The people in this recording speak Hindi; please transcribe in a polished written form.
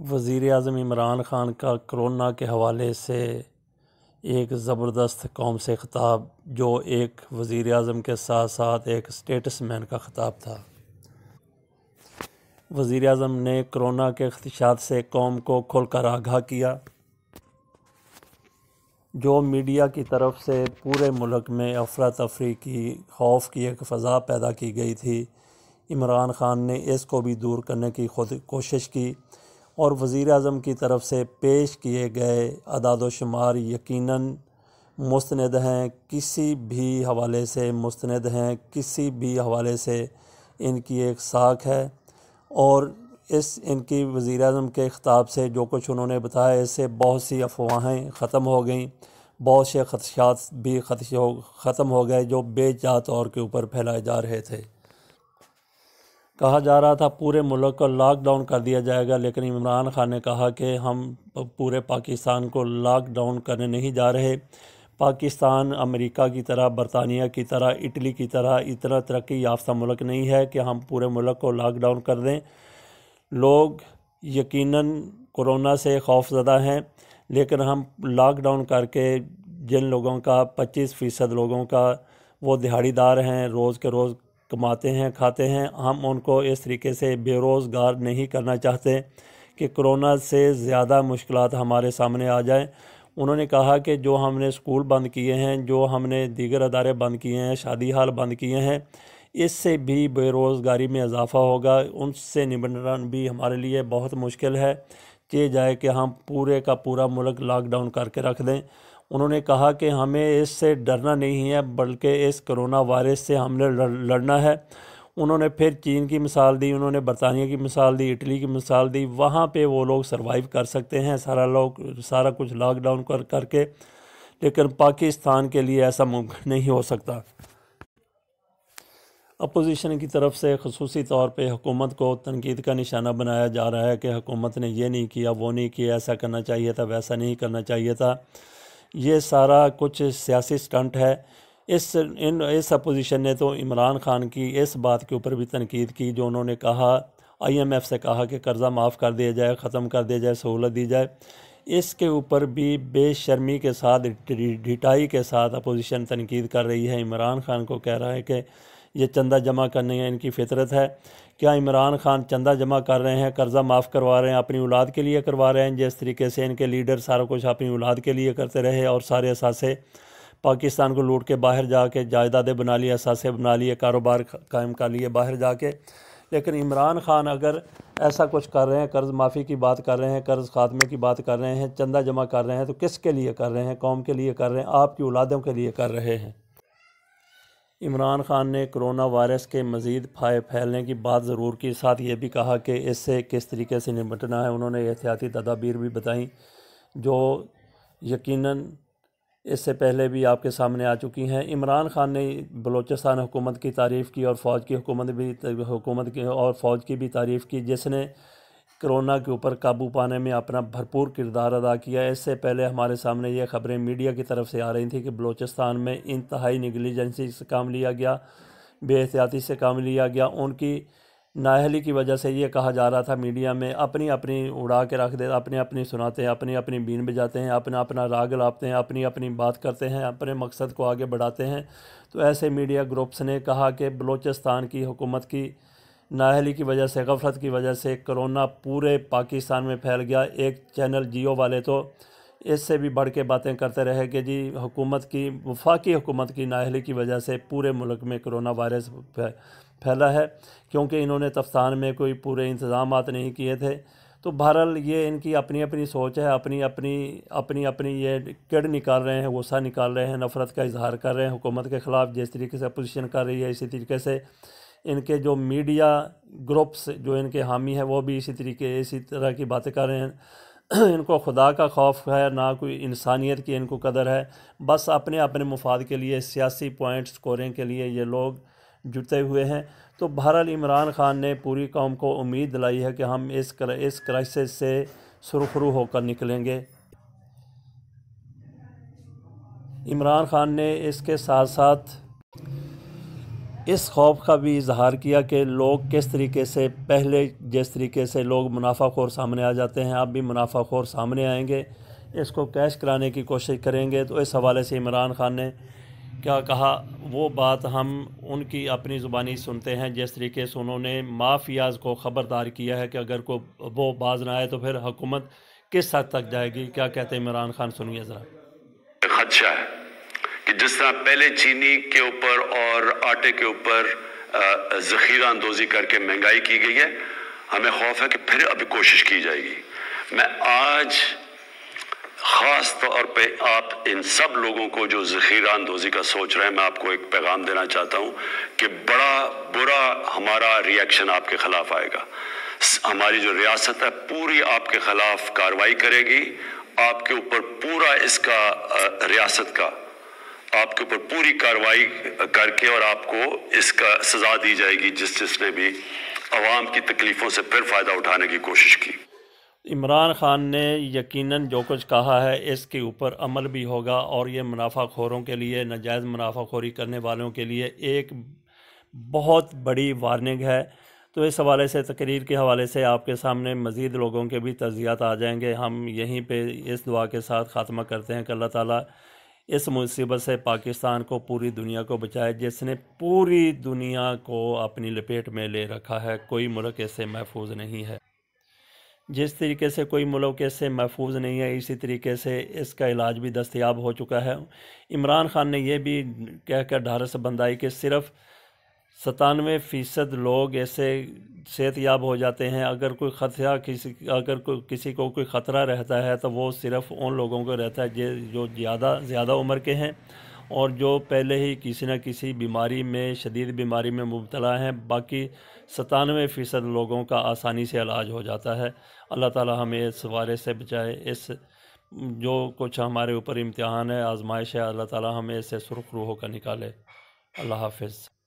वज़ीर-ए-आज़म इमरान ख़ान का कोरोना के हवाले से एक ज़बरदस्त कौम से ख़िताब, जो एक वज़ीर-ए-आज़म के साथ साथ एक स्टेटसमैन का ख़िताब था। वज़ीर-ए-आज़म ने कोरोना के ख़दशात से कौम को खुलकर आगाह किया। जो मीडिया की तरफ से पूरे मुल्क में अफरा तफरी की, खौफ की एक फ़ज़ा पैदा की गई थी, इमरान ख़ान ने इसको भी दूर करने की खुद कोशिश की और वज़ीर-ए-आज़म की तरफ से पेश किए गए अदाद-ओ-शुमार यकीनन मुस्तनद हैं, किसी भी हवाले से मुस्तनद हैं, किसी भी हवाले से इनकी एक साख है। और इनकी वज़ीर-ए-आज़म के ख़िताब से जो कुछ उन्होंने बताया, इससे बहुत सी अफवाहें ख़त्म हो गईं, बहुत से ख़दशात भी ख़त्म हो गए जो बेजा तौर के ऊपर फैलाए जा रहे थे। कहा जा रहा था पूरे मुल्क को लॉकडाउन कर दिया जाएगा, लेकिन इमरान ख़ान ने कहा कि हम पूरे पाकिस्तान को लॉकडाउन करने नहीं जा रहे। पाकिस्तान अमेरिका की तरह, बरतानिया की तरह, इटली की तरह इतना तरक्की याफ्ता मुल्क नहीं है कि हम पूरे मुल्क को लॉकडाउन कर दें। लोग यकीनन कोरोना से खौफज़दा हैं, लेकिन हम लॉकडाउन करके जिन लोगों का 25% लोगों का वो दिहाड़ीदार हैं, रोज़ के रोज़ कमाते हैं, खाते हैं, हम उनको इस तरीके से बेरोज़गार नहीं करना चाहते कि कोरोना से ज़्यादा मुश्किलात हमारे सामने आ जाएं। उन्होंने कहा कि जो हमने स्कूल बंद किए हैं, जो हमने दीगर अदारे बंद किए हैं, शादी हाल बंद किए हैं, इससे भी बेरोज़गारी में इजाफ़ा होगा। उनसे निपटना भी हमारे लिए बहुत मुश्किल है कि जाए कि हम पूरे का पूरा मुल्क लॉकडाउन करके रख दें। उन्होंने कहा कि हमें इससे डरना नहीं है, बल्कि इस कोरोना वायरस से हमने लड़ना है। उन्होंने फिर चीन की मिसाल दी, उन्होंने बरतानिया की मिसाल दी, इटली की मिसाल दी। वहाँ पे वो लोग सर्वाइव कर सकते हैं सारा कुछ लॉकडाउन करके, लेकिन पाकिस्तान के लिए ऐसा मुमकिन नहीं हो सकता। अपोजिशन की तरफ से ख़ुसूसी तौर पे हुकूमत को तनकीद का निशाना बनाया जा रहा है कि हुकूमत ने ये नहीं किया, वो नहीं किया, ऐसा करना चाहिए था, वैसा नहीं करना चाहिए था। ये सारा कुछ सियासी स्टंट है। इस अपोजिशन ने तो इमरान ख़ान की इस बात के ऊपर भी तनकीद की, जो उन्होंने कहा, IMF से कहा कि कर्ज़ा माफ़ कर दिया जाए, ख़त्म कर दिया जाए, सहूलत दी जाए। इसके ऊपर भी बेशर्मी के साथ, ढिठाई के साथ अपोजिशन तनकीद कर रही है। इमरान ख़ान को कह रहा है कि ये चंदा जमा करने है इनकी फितरत है। क्या इमरान ख़ान चंदा जमा कर रहे हैं, कर्ज़ा माफ़ करवा रहे हैं, अपनी औलाद के लिए करवा रहे हैं, जिस तरीके से इनके लीडर सारा कुछ अपनी औलाद के लिए करते रहे और सारे असासे पाकिस्तान को लूट के बाहर जाके जायदादें बना लिए, असासे बना लिए, कारोबार कायम कर लिए बाहर जाके। लेकिन इमरान ख़ान अगर ऐसा कुछ कर रहे हैं, कर्ज़ माफ़ी की बात कर रहे हैं, कर्ज़ खात्मे की बात कर रहे हैं, चंदा जमा कर रहे हैं, तो किसके लिए कर रहे हैं? कौम के लिए कर रहे हैं, आपकी औलादों के लिए कर रहे हैं। इमरान ख़ान ने कोरोना वायरस के मज़ीद फैलने की बात ज़रूर की, साथ ये भी कहा कि इससे किस तरीके से निपटना है। उन्होंने एहतियाती तदाबीर भी बताई, जो यकीनन इससे पहले भी आपके सामने आ चुकी हैं। इमरान ख़ान ने बलूचिस्तान हुकूमत की तारीफ़ की और फ़ौज की फ़ौज की भी तारीफ़ की, जिसने कोरोना के ऊपर काबू पाने में अपना भरपूर किरदार अदा किया। इससे पहले हमारे सामने ये ख़बरें मीडिया की तरफ से आ रही थी कि बलूचिस्तान में इंतहाई नेगलिजेंसी से काम लिया गया, बेहतियाती से काम लिया गया। उनकी नाअहली की वजह से ये कहा जा रहा था मीडिया में, अपनी अपनी उड़ा के रख दे, अपनी अपनी सुनाते हैं, अपनी अपनी बीन बजाते हैं, अपना अपना राग लापते हैं, अपनी अपनी बात करते हैं, अपने मकसद को आगे बढ़ाते हैं। तो ऐसे मीडिया ग्रुप्स ने कहा कि बलूचिस्तान की हुकूमत की नाअहली की वजह से, गफलत की वजह से कोरोना पूरे पाकिस्तान में फैल गया। एक चैनल जियो वाले तो इससे भी बढ़ के बातें करते रहे कि जी वफाकी हुकूमत की नाअहली की वजह से पूरे मुल्क में कोरोना वायरस फैला है, क्योंकि इन्होंने तफ्तान में कोई पूरे इंतज़ामात नहीं किए थे। तो बहरहाल ये इनकी अपनी अपनी सोच है, अपनी अपनी ये किड़ निकाल रहे हैं, गुस्सा निकाल रहे हैं, नफ़रत का इजहार कर रहे हैं हुकूमत के ख़िलाफ़। जिस तरीके से अपोजिशन कर रही है, इसी तरीके से इनके जो मीडिया ग्रुप्स जो इनके हामी हैं वो भी इसी तरह की बातें कर रहे हैं। इनको खुदा का खौफ है, ना कोई इंसानियत की इनको कदर है। बस अपने अपने मुफाद के लिए, सियासी पॉइंट स्कोरिंग के लिए ये लोग जुटे हुए हैं। तो बहरहाल इमरान ख़ान ने पूरी कौम को उम्मीद दिलाई है कि हम इस क्राइसिस से सुरखरू होकर निकलेंगे। इमरान ख़ान ने इसके साथ साथ इस खौफ का भी इजहार किया कि लोग किस तरीके से पहले जिस तरीके से लोग मुनाफाखोर सामने आ जाते हैं, अब भी मुनाफाखोर सामने आएंगे, इसको कैश कराने की कोशिश करेंगे। तो इस हवाले से इमरान खान ने क्या कहा, वो बात हम उनकी अपनी ज़ुबानी सुनते हैं। जिस तरीके से उन्होंने माफियाज़ को ख़बरदार किया है कि अगर को वो बाज ना आए तो फिर हुकूमत किस हद तक जाएगी। क्या कहते हैं इमरान खान, सुनिए ज़रा। खदशा है कि जिस तरह पहले चीनी के ऊपर और आटे के ऊपर जखीरा अंदोजी करके महंगाई की गई है, हमें खौफ है कि फिर अभी कोशिश की जाएगी। मैं आज खास तौर पे आप इन सब लोगों को जो जखीरा अंदोजी का सोच रहे हैं, मैं आपको एक पैगाम देना चाहता हूं कि बड़ा बुरा हमारा रिएक्शन आपके खिलाफ आएगा। हमारी जो रियासत है पूरी आपके खिलाफ कार्रवाई करेगी, आपके ऊपर पूरा इसका रियासत का आपके ऊपर पूरी कार्रवाई करके और आपको इसका सजा दी जाएगी जिसने भी अवाम की तकलीफों से फिर फायदा उठाने की कोशिश की। इमरान खान ने यकीनन जो कुछ कहा है इसके ऊपर अमल भी होगा, और ये मुनाफाखोरों के लिए, नाजायज़ मुनाफाखोरी करने वालों के लिए एक बहुत बड़ी वार्निंग है। तो इस हवाले से, तकरीर के हवाले से आपके सामने मज़ीद लोगों के भी तज़कियात आ जाएंगे। हम यहीं पे इस दुआ के साथ ख़ात्मा करते हैं कि अल्लाह ताला इस मुसीबत से पाकिस्तान को, पूरी दुनिया को बचाए, जिसने पूरी दुनिया को अपनी लपेट में ले रखा है। कोई मुल्क इससे महफूज नहीं है। जिस तरीके से कोई मुल्क इससे महफूज नहीं है, इसी तरीके से इसका इलाज भी दस्तयाब हो चुका है। इमरान खान ने यह भी कहकर ढारस बंधाई कि सिर्फ 97% लोग ऐसे सेहतयाब हो जाते हैं। अगर कोई खतरा किसी को कोई ख़तरा रहता है तो वो सिर्फ़ उन लोगों को रहता है जो ज़्यादा उम्र के हैं और जो पहले ही किसी न किसी बीमारी में, शदीद बीमारी में मुब्तला हैं। बाकी 97% लोगों का आसानी से इलाज हो जाता है। अल्लाह ताला हमें इस वायरस से बचाए। इस जो कुछ हमारे ऊपर इम्तिहान है, आजमाइश है, अल्लाह ताला हमें इससे सुरख रूह होकर निकाले। अल्लाह हाफिज़।